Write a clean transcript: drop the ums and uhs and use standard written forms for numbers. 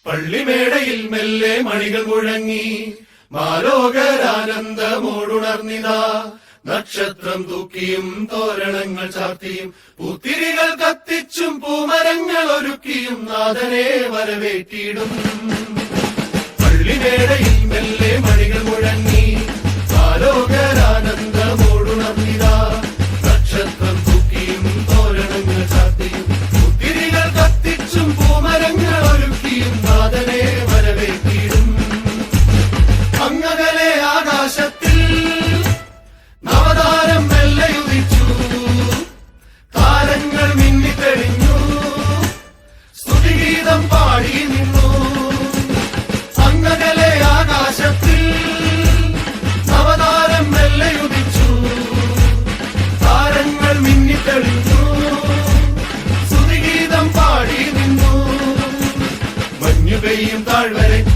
പള്ളിമേടയിൽ മെല്ലെ മണികൾ മുഴങ്ങി മാലോകരാനന്ദമോടുണർന്നിതാ. നക്ഷത്രം തൂക്കിയും തോരണങ്ങൾ ചാർത്തിയും പൂത്തിരികൾ കത്തിച്ചും പൂമരങ്ങൾ ഒരുക്കിയും നാഥനെ വരവേറ്റിടും. പള്ളിമേടയിൽ മെല്ലെ മണികൾ മുഴങ്ങി മാലോകരാനന്ദമോടുണർന്നിതാ. നക്ഷത്രം തൂക്കിയും തോരണങ്ങൾ ചാർത്തിയും പൂത്തിരികൾ കത്തിച്ചും പൂമരങ്ങൾ ഒരുക്കിയും നാഥനെ വരവേറ്റിടും. അങ്ങകലെ ആകാശത്തിൽ നവതാരം മെല്ലയുദിച്ചു. താരങ്ങൾ മിന്നിത്തെളിഞ്ഞു, സ്തുതിഗീതം പാടി നിന്നു. അങ്ങകലെ ആകാശത്തിൽ നവതാരം മെല്ലയുദിച്ചു. താരങ്ങൾ മിന്നിത്തെളിഞ്ഞു, സ്തുതിഗീതം പാടി നിന്നു. മഞ്ഞു പെയ്യും താഴ്വരയ്ക്ക്